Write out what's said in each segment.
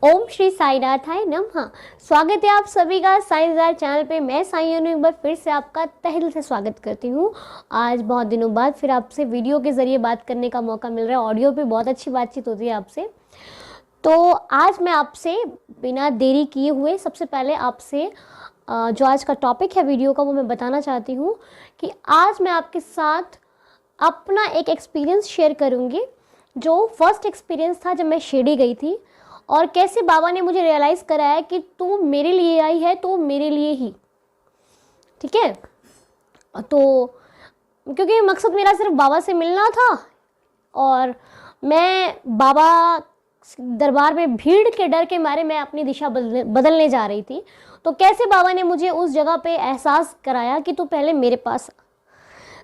ओम श्री साईनाथाय नमः। स्वागत है आप सभी का साईंजार चैनल पे। मैं साई अनु एक बार फिर से आपका तहे दिल से स्वागत करती हूँ। आज बहुत दिनों बाद फिर आपसे वीडियो के ज़रिए बात करने का मौका मिल रहा है। ऑडियो पे बहुत अच्छी बातचीत होती है आपसे। तो आज मैं आपसे बिना देरी किए हुए सबसे पहले आपसे जो आज का टॉपिक है वीडियो का वो मैं बताना चाहती हूँ कि आज मैं आपके साथ अपना एक एक्सपीरियंस शेयर करूँगी जो फर्स्ट एक्सपीरियंस था जब मैं शिरडी गई थी और कैसे बाबा ने मुझे रियलाइज़ कराया कि तू मेरे लिए आई है तो मेरे लिए ही, ठीक है। तो क्योंकि मकसद मेरा सिर्फ बाबा से मिलना था और मैं बाबा दरबार में भीड़ के डर के मारे मैं अपनी दिशा बदलने जा रही थी। तो कैसे बाबा ने मुझे उस जगह पे एहसास कराया कि तू पहले मेरे पास।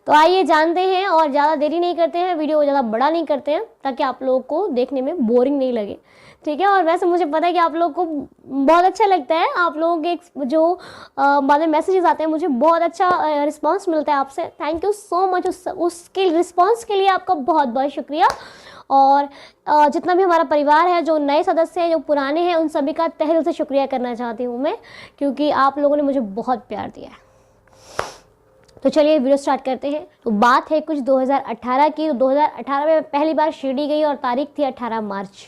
तो आइए जानते हैं और ज़्यादा देरी नहीं करते हैं, वीडियो ज़्यादा बड़ा नहीं करते हैं ताकि आप लोगों को देखने में बोरिंग नहीं लगे, ठीक है। और वैसे मुझे पता है कि आप लोगों को बहुत अच्छा लगता है, आप लोगों के जो बाद में मैसेजेस आते हैं मुझे बहुत अच्छा रिस्पांस मिलता है आपसे। थैंक यू सो मच उसके रिस्पांस के लिए आपका बहुत बहुत शुक्रिया। और जितना भी हमारा परिवार है, जो नए सदस्य हैं, जो पुराने हैं, उन सभी का तहे दिल से शुक्रिया करना चाहती हूँ मैं, क्योंकि आप लोगों ने मुझे बहुत प्यार दिया है। तो चलिए वीडियो स्टार्ट करते हैं। तो बात है कुछ 2018 की। तो 2018 में मैं पहली बार शिरडी गई और तारीख थी 18 मार्च।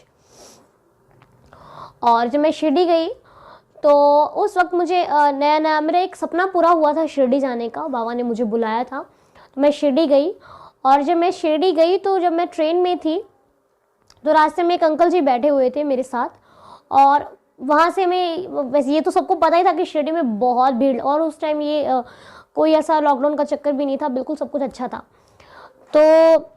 और जब मैं शिरडी गई तो उस वक्त मुझे नया नया मेरा एक सपना पूरा हुआ था शिरडी जाने का। बाबा ने मुझे बुलाया था तो मैं शिरडी गई। और जब मैं शिरडी गई तो जब मैं ट्रेन में थी तो रास्ते में एक अंकल जी बैठे हुए थे मेरे साथ। और वहाँ से मैं, वैसे ये तो सबको पता ही था कि शिरडी में बहुत भीड़, और उस टाइम ये कोई ऐसा लॉकडाउन का चक्कर भी नहीं था, बिल्कुल सब कुछ अच्छा था। तो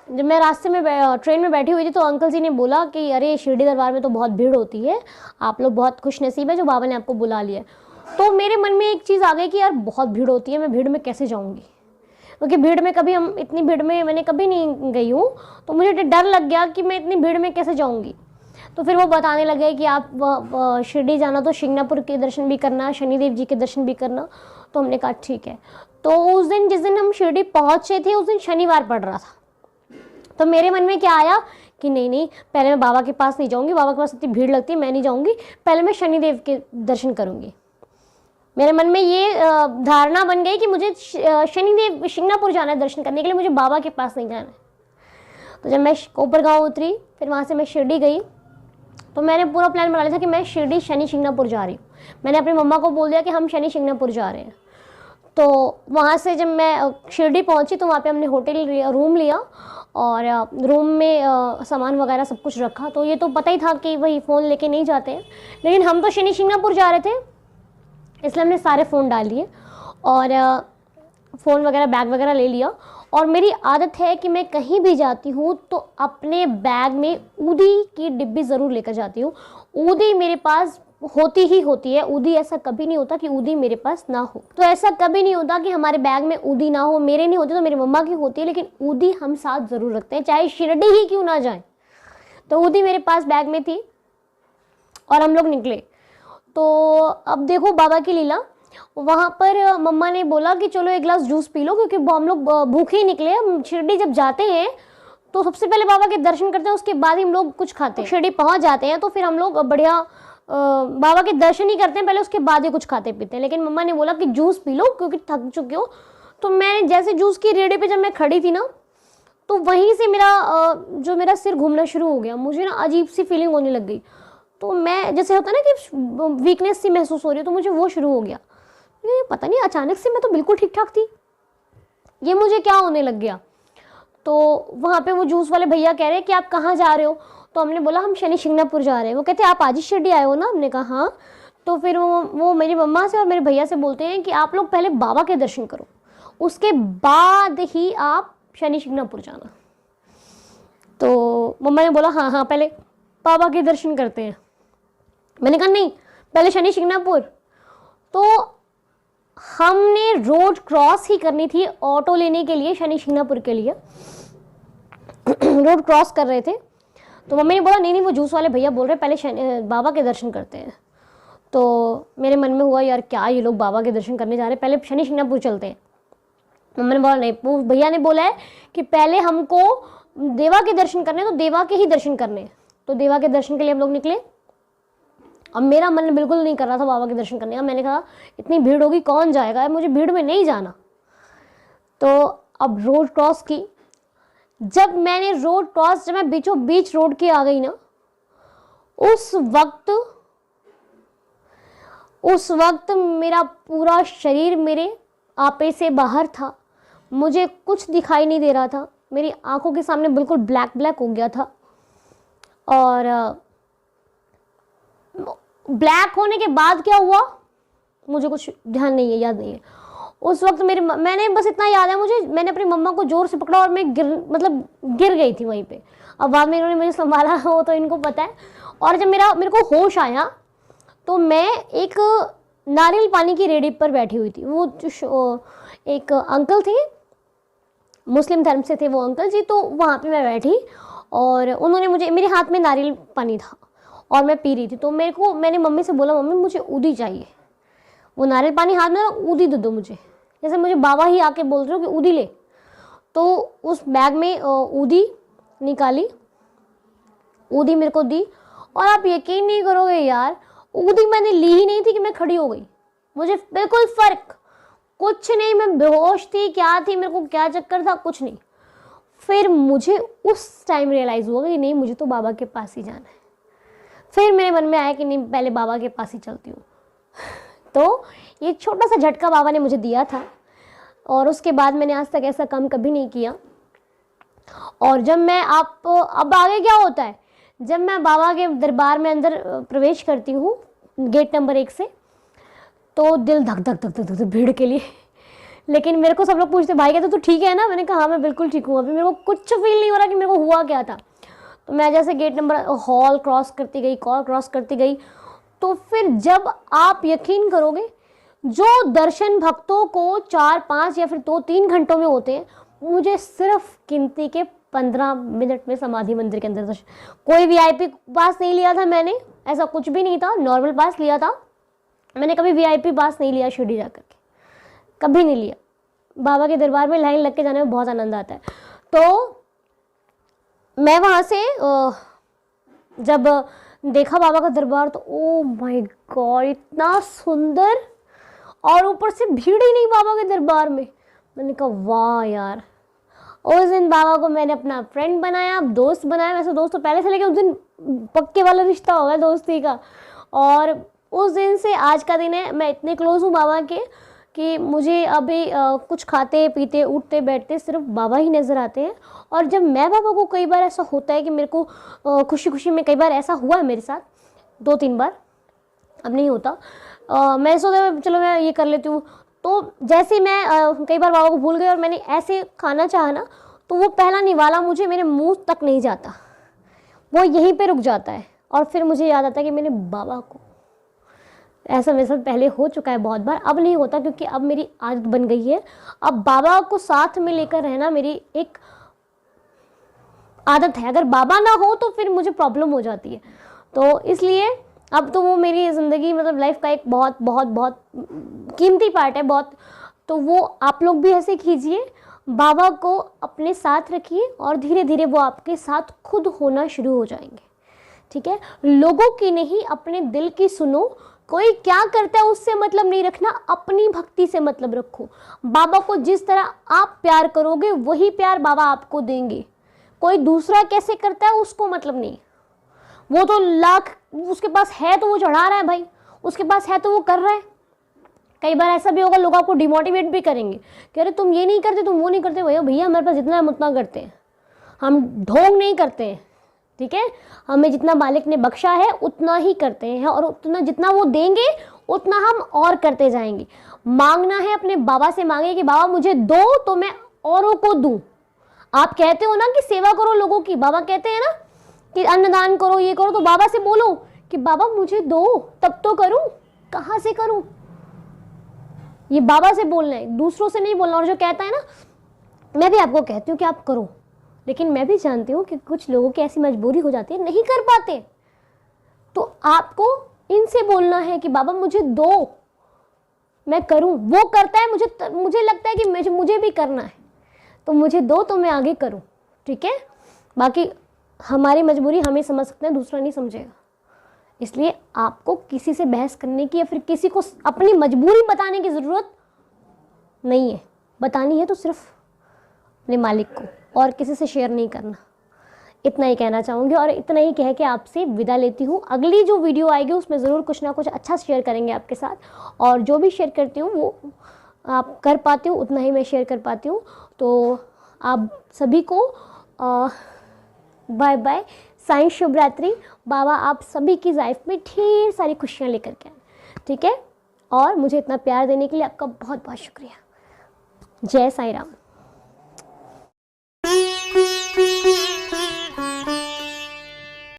जब मैं रास्ते में ट्रेन में बैठी हुई थी तो अंकल जी ने बोला कि अरे शिरडी दरबार में तो बहुत भीड़ होती है, आप लोग बहुत खुश नसीब है जो बाबा ने आपको बुला लिया। तो मेरे मन में एक चीज़ आ गई कि यार बहुत भीड़ होती है, मैं भीड़ में कैसे जाऊँगी, क्योंकि भीड़ में कभी हम इतनी भीड़ में मैंने कभी नहीं गई हूँ। तो मुझे डर लग गया कि मैं इतनी भीड़ में कैसे जाऊँगी। तो फिर वो बताने लगे कि आप शिरडी जाना तो शिंगणापुर के दर्शन भी करना, शनिदेव जी के दर्शन भी करना। तो हमने कहा ठीक है। तो उस दिन जिस दिन हम शिरडी पहुँचे थे उस दिन शनिवार पड़ रहा था। तो मेरे मन में क्या आया कि नहीं, पहले मैं बाबा के पास नहीं जाऊँगी, बाबा के पास इतनी भीड़ लगती है, मैं नहीं जाऊँगी, पहले मैं शनिदेव के दर्शन करूँगी। मेरे मन में ये धारणा बन गई कि मुझे शनिदेव शिंगणापुर जाना है दर्शन करने के लिए, मुझे बाबा के पास नहीं जाना है। तो जब मैं कोपरगांव उतरी, फिर वहाँ से मैं शिरडी गई, तो मैंने पूरा प्लान बना लिया था कि मैं शिरडी शनि शिंगणापुर जा रही हूँ। मैंने अपनी मम्मा को बोल दिया कि हम शनि शिंगणापुर जा रहे हैं। तो वहाँ से जब मैं शिरडी पहुँची तो वहाँ पे हमने होटल रूम लिया और रूम में सामान वगैरह सब कुछ रखा। तो ये तो पता ही था कि वही फ़ोन लेके नहीं जाते हैं, लेकिन हम तो शनि शिंगणापुर जा रहे थे इसलिए हमने सारे फ़ोन डाल दिए और फ़ोन वगैरह बैग वगैरह ले लिया। और मेरी आदत है कि मैं कहीं भी जाती हूँ तो अपने बैग में ऊदी की डिब्बी ज़रूर लेकर जाती हूँ। ऊदी मेरे पास होती ही होती है। ऊदी ऐसा कभी नहीं होता कि ऊदी मेरे पास ना हो। तो ऐसा कभी नहीं होता कि हमारे बैग में ऊदी ना हो। मेरे नहीं होती तो मेरी मम्मा की होती है, लेकिन ऊदी हम साथ ज़रूर रखते हैं, चाहे शिरडी ही क्यों ना जाए। तो ऊदी मेरे पास बैग में थी और हम लोग निकले। तो अब देखो बाबा की लीला। वहाँ पर मम्मा ने बोला कि चलो एक गिलास जूस पी लो, क्योंकि हम लोग भूखे ही निकले। हम शिरडी जब जाते हैं तो सबसे पहले बाबा के दर्शन करते हैं, उसके बाद ही हम लोग कुछ खाते हैं। शिरडी पहुँच जाते हैं तो फिर हम लोग बढ़िया बाबा के दर्शन ही करते हैं पहले, उसके बाद ही कुछ खाते पीते हैं। लेकिन मम्मा ने बोला कि जूस पी लो क्योंकि थक चुके हो। तो मैं जैसे जूस की रेडी पे जब मैं खड़ी थी ना, तो वहीं से मेरा सिर घूमना शुरू हो गया। मुझे ना अजीब सी फीलिंग होने लग गई। तो मैं, जैसे होता है ना कि वीकनेस सी महसूस हो रही है, तो मुझे वो शुरू हो गया। ये पता नहीं अचानक से, मैं तो बिल्कुल ठीक ठाक थी, ये मुझे क्या होने लग गया। तो वहाँ पे वो जूस वाले भैया कह रहे हैं कि आप कहाँ जा रहे हो। तो हमने बोला हम शनि शिंगणापुर जा रहे हैं। वो कहते हैं आप आज ही शिरडी आए हो ना। हमने कहा हाँ। तो फिर वो मेरी मम्मा से और मेरे भैया से बोलते हैं कि आप लोग पहले बाबा के दर्शन करो, उसके बाद ही आप शनि शिंगणापुर जाना। तो मम्मा ने बोला हाँ हाँ पहले बाबा के दर्शन करते हैं। मैंने कहा नहीं, पहले शनि शिंगणापुर। तो हमने रोड क्रॉस ही करनी थी ऑटो लेने के लिए, शनि शिंगणापुर के लिए रोड क्रॉस कर रहे थे। तो मम्मी ने बोला नहीं, वो जूस वाले भैया बोल रहे पहले बाबा के दर्शन करते हैं। तो मेरे मन में हुआ यार क्या ये लोग बाबा के दर्शन करने जा रहे हैं, पहले शनि शिंगणापुर चलते हैं। मम्मी ने बोला नहीं, वो भैया ने बोला है कि पहले हमको देवा के दर्शन करने, तो देवा के ही दर्शन करने। तो देवा के दर्शन के लिए हम लोग निकले अब मेरा मन बिल्कुल नहीं कर रहा था बाबा के दर्शन करने का। मैंने कहा इतनी भीड़ होगी, कौन जाएगा, मुझे भीड़ में नहीं जाना। तो अब रोड क्रॉस की। जब मैंने रोड क्रॉस, जब मैं बीचों बीच रोड के आ गई ना, उस वक्त मेरा पूरा शरीर मेरे आपे से बाहर था। मुझे कुछ दिखाई नहीं दे रहा था। मेरी आंखों के सामने बिल्कुल ब्लैक ब्लैक हो गया था। और ब्लैक होने के बाद क्या हुआ मुझे कुछ ध्यान नहीं है, याद नहीं है। उस वक्त मैंने बस इतना याद है मुझे, मैंने अपनी मम्मा को जोर से पकड़ा और मैं गिर गई थी वहीं पे। अब बाद में इन्होंने मुझे संभाला हो तो इनको पता है। और जब मेरे को होश आया तो मैं एक नारियल पानी की रेडी पर बैठी हुई थी। वो एक अंकल थे, मुस्लिम धर्म से थे वो अंकल जी। तो वहाँ पे मैं बैठी और उन्होंने मेरे हाथ में नारियल पानी था और मैं पी रही थी। तो मैंने मम्मी से बोला, मम्मी मुझे ऊदी चाहिए, वो नारियल पानी हाथ में, ऊदी दे दो मुझे, जैसे मुझे बाबा ही आके बोल रहे हो कि ऊदी ले। तो उस बैग में ऊदी निकाली, ऊदी मेरे को दी। और आप यकीन नहीं करोगे यार, ऊदी मैंने ली ही नहीं थी कि मैं खड़ी हो गई। मुझे बिल्कुल फर्क कुछ नहीं, मैं बेहोश थी, क्या थी, मेरे को क्या चक्कर था, कुछ नहीं। फिर मुझे उस टाइम रियलाइज़ हुआ कि नहीं, मुझे तो बाबा के पास ही जाना है। फिर मेरे मन में आया कि नहीं, पहले बाबा के पास ही चलती हूँ। तो ये छोटा सा झटका बाबा ने मुझे दिया था और उसके बाद मैंने आज तक ऐसा काम कभी नहीं किया। और जब मैं अब आगे क्या होता है, जब मैं बाबा के दरबार में अंदर प्रवेश करती हूँ गेट नंबर 1 से, तो दिल धक धक धक धक धक भीड़ के लिए। लेकिन मेरे को सब लोग पूछते, भाई कहते तू ठीक है ना? मैंने कहा हाँ मैं बिल्कुल ठीक हूँ। अभी मेरे को कुछ फील नहीं हो रहा कि मेरे को हुआ क्या था। तो मैं जैसे गेट नंबर हॉल क्रॉस करती गई, तो फिर जब आप यकीन करोगे, जो दर्शन भक्तों को 4-5 या फिर 2-3 घंटों में होते हैं, मुझे सिर्फ गिनती के 15 मिनट में समाधि मंदिर के अंदर दर्शन। कोई वीआईपी पास नहीं लिया था मैंने, ऐसा कुछ भी नहीं था, नॉर्मल पास लिया था। मैंने कभी वीआईपी पास नहीं लिया शिरडी जाकर के, कभी नहीं लिया। बाबा के दरबार में लाइन लग के जाने में बहुत आनंद आता है। तो मैं वहाँ से जब देखा बाबा का दरबार, तो ओ माय गॉड, इतना सुंदर, और ऊपर से भीड़ ही नहीं बाबा के दरबार में। मैंने कहा वाह यार। उस दिन बाबा को मैंने अपना फ्रेंड बनाया, दोस्त बनाया। वैसे दोस्त तो पहले से, लेकिन उस दिन पक्के वाला रिश्ता हो गया दोस्ती का। और उस दिन से आज का दिन है, मैं इतने क्लोज हूँ बाबा के कि मुझे अभी कुछ खाते पीते उठते बैठते सिर्फ बाबा ही नज़र आते हैं। और जब मैं बाबा को, कई बार ऐसा होता है कि मेरे को खुशी खुशी में, कई बार ऐसा हुआ है मेरे साथ 2-3 बार, अब नहीं होता। मैं सोचा चलो मैं ये कर लेती हूँ। तो जैसे ही मैं कई बार बाबा को भूल गई और मैंने ऐसे खाना चाहा ना, तो वो पहला निवाला मुझे मेरे मुंह तक नहीं जाता, वो यहीं पे रुक जाता है। और फिर मुझे याद आता है कि मैंने बाबा को, ऐसा मेरे साथ पहले हो चुका है बहुत बार, अब नहीं होता क्योंकि अब मेरी आदत बन गई है। अब बाबा को साथ में लेकर रहना मेरी एक आदत है। अगर बाबा ना हो तो फिर मुझे प्रॉब्लम हो जाती है। तो इसलिए अब तो वो मेरी ज़िंदगी, मतलब लाइफ का एक बहुत बहुत बहुत कीमती पार्ट है, बहुत। तो वो आप लोग भी ऐसे कीजिए, बाबा को अपने साथ रखिए और धीरे धीरे वो आपके साथ खुद होना शुरू हो जाएंगे। ठीक है, लोगों की नहीं, अपने दिल की सुनो। कोई क्या करता है उससे मतलब नहीं रखना, अपनी भक्ति से मतलब रखो। बाबा को जिस तरह आप प्यार करोगे वही प्यार बाबा आपको देंगे। कोई दूसरा कैसे करता है उसको मतलब नहीं। वो तो लाख, उसके पास है तो वो चढ़ा रहा है भाई, उसके पास है तो वो कर रहा है। कई बार ऐसा भी होगा, लोग आपको डिमोटिवेट भी करेंगे कि अरे तुम ये नहीं करते, तुम वो नहीं करते। भैया हमारे पास जितना है हम उतना करते हैं, हम ढोंग नहीं करते हैं। ठीक है, हमें जितना मालिक ने बख्शा है उतना ही करते हैं, और उतना जितना वो देंगे उतना हम और करते जाएंगे। मांगना है अपने बाबा से मांगे कि बाबा मुझे दो तो मैं औरों को दूं। आप कहते हो ना कि सेवा करो लोगों की, बाबा कहते हैं ना कि अन्नदान करो, ये करो, तो बाबा से बोलो कि बाबा मुझे दो तब तो करूं, कहाँ से करूं। ये बाबा से बोलना है, दूसरों से नहीं बोलना। और जो कहता है ना, मैं भी आपको कहती हूँ कि आप करो, लेकिन मैं भी जानती हूँ कि कुछ लोगों की ऐसी मजबूरी हो जाती है, नहीं कर पाते। तो आपको इनसे बोलना है कि बाबा मुझे दो, मैं करूं। वो करता है, मुझे लगता है कि मुझे भी करना है, तो मुझे दो तो मैं आगे करूं। ठीक है, बाकी हमारी मजबूरी हम ही समझ सकते हैं, दूसरा नहीं समझेगा। इसलिए आपको किसी से बहस करने की या फिर किसी को अपनी मजबूरी बताने की ज़रूरत नहीं है। बतानी है तो सिर्फ अपने मालिक को, और किसी से शेयर नहीं करना। इतना ही कहना चाहूँगी और इतना ही कह के आपसे विदा लेती हूँ। अगली जो वीडियो आएगी उसमें ज़रूर कुछ ना कुछ अच्छा शेयर करेंगे आपके साथ, और जो भी शेयर करती हूँ वो आप कर पाती हूँ उतना ही मैं शेयर कर पाती हूँ। तो आप सभी को बाय बाय, साईं शुभ रात्रि। बाबा आप सभी की लाइफ में ढेर सारी खुशियाँ लेकर के आए, ठीक है। और मुझे इतना प्यार देने के लिए आपका बहुत बहुत शुक्रिया। जय साईं राम।